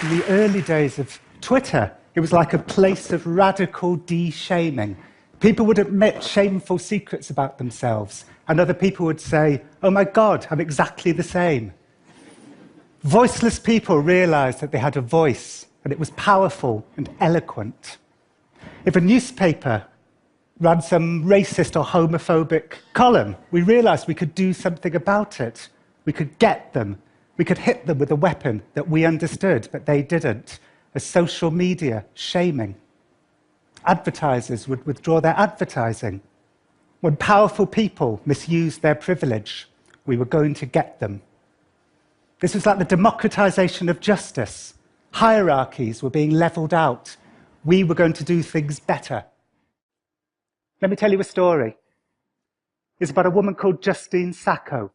in the early days of Twitter, it was like a place of radical de-shaming. People would admit shameful secrets about themselves, and other people would say, "Oh my God, I'm exactly the same." Voiceless people realized that they had a voice, and it was powerful and eloquent. If a newspaper ran some racist or homophobic column, we realized we could do something about it. We could get them. We could hit them with a weapon that we understood, but they didn't. A social media shaming. Advertisers would withdraw their advertising. When powerful people misused their privilege, we were going to get them. This was like the democratization of justice. Hierarchies were being leveled out. We were going to do things better. Let me tell you a story. It's about a woman called Justine Sacco.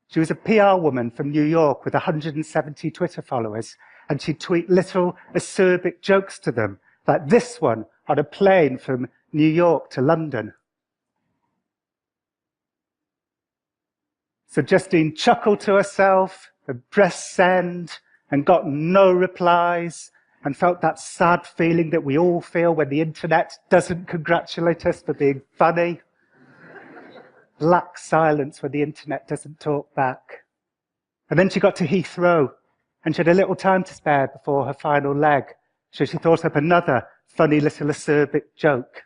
She was a PR woman from New York with 170 Twitter followers, and she'd tweet little acerbic jokes to them, like this one on a plane from New York to London. So Justine chuckled to herself and pressed send and got no replies and felt that sad feeling that we all feel when the internet doesn't congratulate us for being funny. Black silence when the internet doesn't talk back. And then she got to Heathrow, and she had a little time to spare before her final leg, so she thought up another funny little acerbic joke.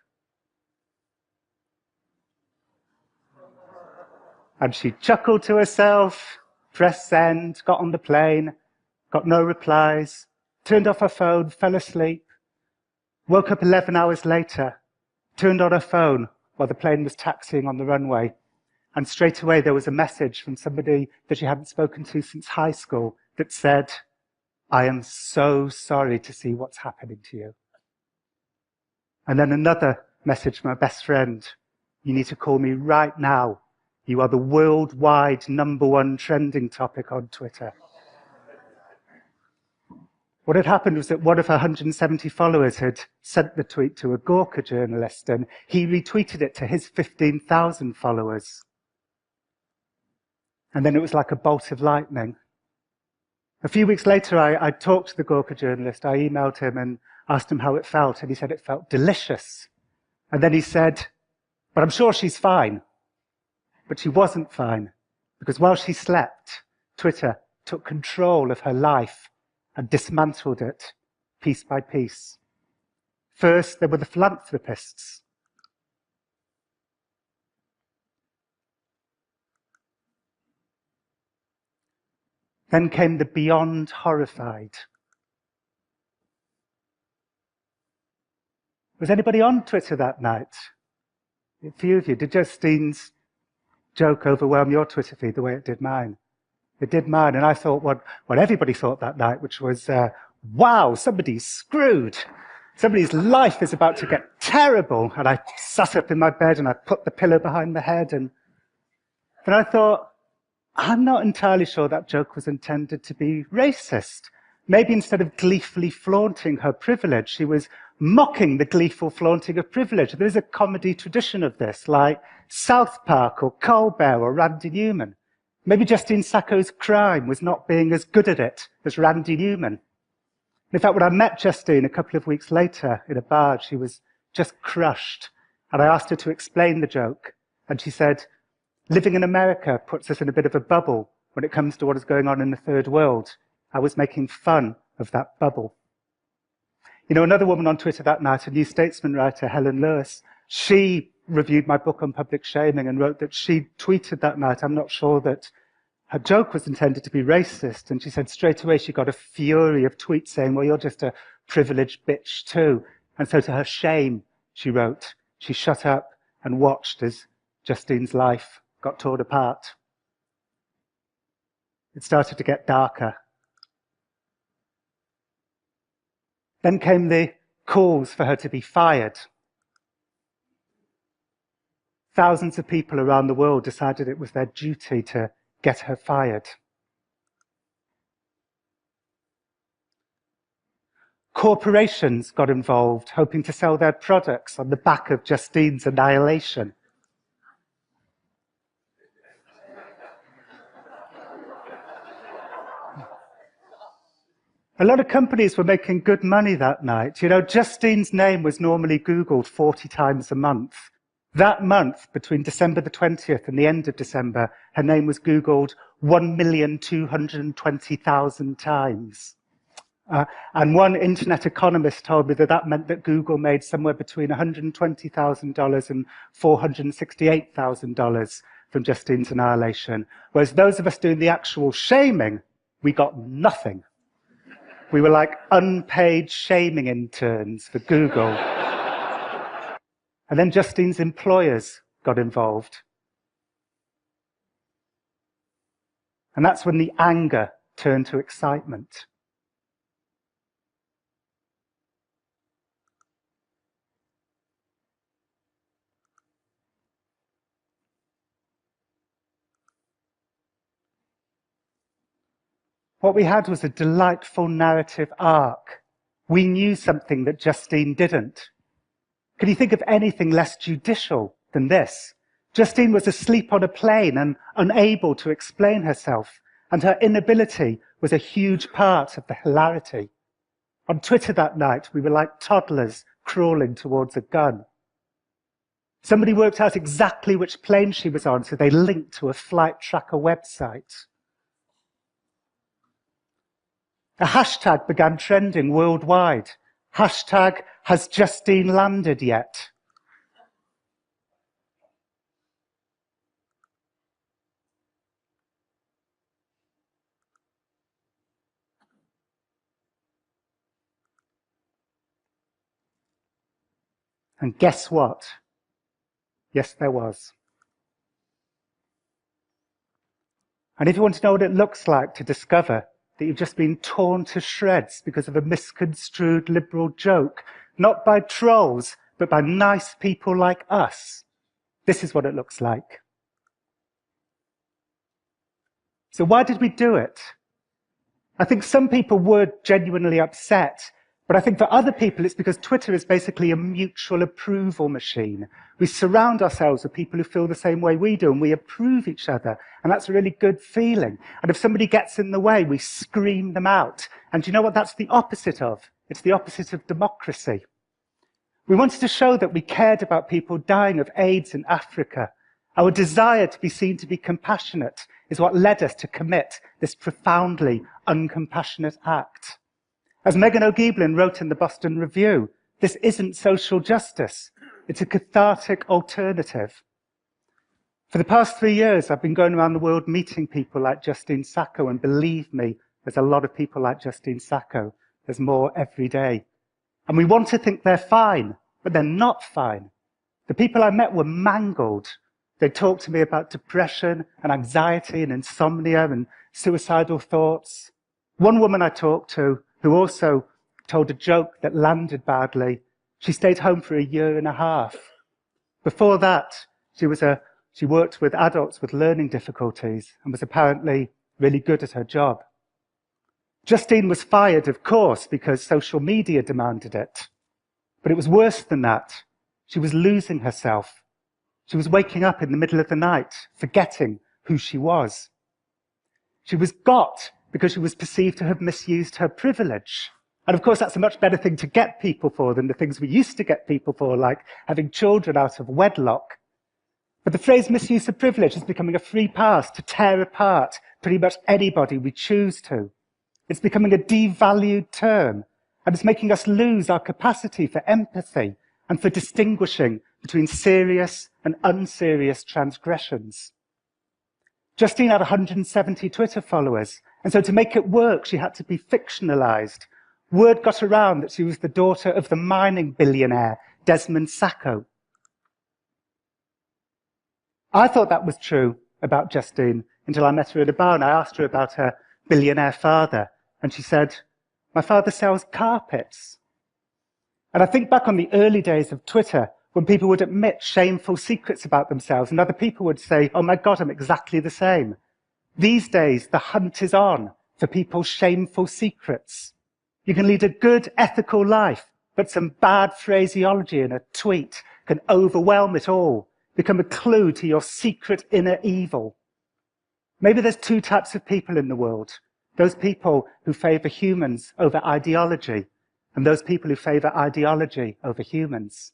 And she chuckled to herself, pressed send, got on the plane, got no replies, turned off her phone, fell asleep, woke up 11 hours later, turned on her phone while the plane was taxiing on the runway, and straight away there was a message from somebody that she hadn't spoken to since high school that said, "I am so sorry to see what's happening to you." And then another message from her best friend, "You need to call me right now. You are the worldwide #1 trending topic on Twitter." What had happened was that one of her 170 followers had sent the tweet to a Gawker journalist, and he retweeted it to his 15,000 followers. And then it was like a bolt of lightning. A few weeks later, I talked to the Gawker journalist. I emailed him and asked him how it felt, and he said it felt delicious. And then he said, "But I'm sure she's fine." But she wasn't fine, because while she slept, Twitter took control of her life and dismantled it piece by piece. First, there were the philanthropists. Then came the beyond horrified. Was anybody on Twitter that night? A few of you. Did Justine's joke overwhelm your Twitter feed the way it did mine? It did mine, and I thought what everybody thought that night, which was, wow, somebody's screwed. Somebody's life is about to get terrible. And I sat up in my bed and I put the pillow behind my head. And then I thought, I'm not entirely sure that joke was intended to be racist. Maybe instead of gleefully flaunting her privilege, she was mocking the gleeful flaunting of privilege. There is a comedy tradition of this, like South Park or Colbert or Randy Newman. Maybe Justine Sacco's crime was not being as good at it as Randy Newman. In fact, when I met Justine a couple of weeks later in a bar, she was just crushed. And I asked her to explain the joke. And she said, "Living in America puts us in a bit of a bubble when it comes to what is going on in the third world. I was making fun of that bubble." You know, another woman on Twitter that night, a New Statesman writer, Helen Lewis, she reviewed my book on public shaming and wrote that she tweeted that night, "I'm not sure that her joke was intended to be racist." And she said straight away she got a fury of tweets saying, "Well, you're just a privileged bitch too." And so to her shame, she wrote, she shut up and watched as Justine's life got torn apart. It started to get darker. Then came the calls for her to be fired. Thousands of people around the world decided it was their duty to get her fired. Corporations got involved, hoping to sell their products on the back of Justine's annihilation. A lot of companies were making good money that night. You know, Justine's name was normally Googled 40 times a month. That month, between December the 20th and the end of December, her name was Googled 1,220,000 times. And one internet economist told me that that meant that Google made somewhere between $120,000 and $468,000 from Justine's annihilation. Whereas those of us doing the actual shaming, we got nothing. We were like unpaid shaming interns for Google. And then Justine's employers got involved. And that's when the anger turned to excitement. What we had was a delightful narrative arc. We knew something that Justine didn't. Can you think of anything less judicial than this? Justine was asleep on a plane and unable to explain herself, and her inability was a huge part of the hilarity. On Twitter that night, we were like toddlers crawling towards a gun. Somebody worked out exactly which plane she was on, so they linked to a flight tracker website. A hashtag began trending worldwide. Hashtag, has Justine landed yet? And guess what? Yes, there was. And if you want to know what it looks like to discover that you've just been torn to shreds because of a misconstrued liberal joke, not by trolls, but by nice people like us, this is what it looks like. So why did we do it? I think some people were genuinely upset, but I think for other people it's because Twitter is basically a mutual approval machine. We surround ourselves with people who feel the same way we do, and we approve each other, and that's a really good feeling. And if somebody gets in the way, we scream them out. And do you know what that's the opposite of? It's the opposite of democracy. We wanted to show that we cared about people dying of AIDS in Africa. Our desire to be seen to be compassionate is what led us to commit this profoundly uncompassionate act. As Megan O'Geeblin wrote in the Boston Review, this isn't social justice. It's a cathartic alternative. For the past 3 years, I've been going around the world meeting people like Justine Sacco, and believe me, there's a lot of people like Justine Sacco. There's more every day. And we want to think they're fine, but they're not fine. The people I met were mangled. They talked to me about depression and anxiety and insomnia and suicidal thoughts. One woman I talked to, who also told a joke that landed badly, she stayed home for 1.5 years. Before that, she worked with adults with learning difficulties and was apparently really good at her job. Justine was fired, of course, because social media demanded it. But it was worse than that. She was losing herself. She was waking up in the middle of the night, forgetting who she was. She was got because she was perceived to have misused her privilege. And of course, that's a much better thing to get people for than the things we used to get people for, like having children out of wedlock. But the phrase misuse of privilege is becoming a free pass to tear apart pretty much anybody we choose to. It's becoming a devalued term, and it's making us lose our capacity for empathy and for distinguishing between serious and unserious transgressions. Justine had 170 Twitter followers, and so to make it work, she had to be fictionalized. Word got around that she was the daughter of the mining billionaire Desmond Sacco. I thought that was true about Justine until I met her at a bar and I asked her about her billionaire father, and she said, "My father sells carpets." And I think back on the early days of Twitter, when people would admit shameful secrets about themselves, and other people would say, "Oh my God, I'm exactly the same." These days, the hunt is on for people's shameful secrets. You can lead a good, ethical life, but some bad phraseology in a tweet can overwhelm it all, become a clue to your secret inner evil. Maybe there's 2 types of people in the world. those people who favour humans over ideology, and those people who favour ideology over humans.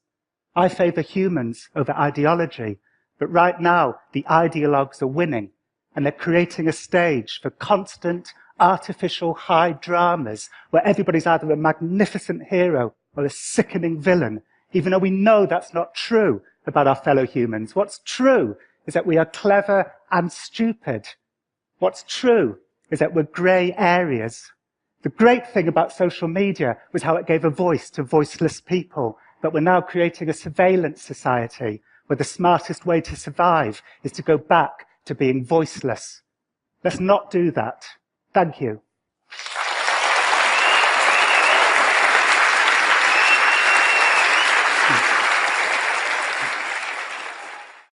I favour humans over ideology, but right now the ideologues are winning, and they're creating a stage for constant artificial high dramas where everybody's either a magnificent hero or a sickening villain, even though we know that's not true about our fellow humans. What's true is that we are clever and stupid. What's true is that we're grey areas. The great thing about social media was how it gave a voice to voiceless people, but we're now creating a surveillance society where the smartest way to survive is to go back to being voiceless. Let's not do that. Thank you.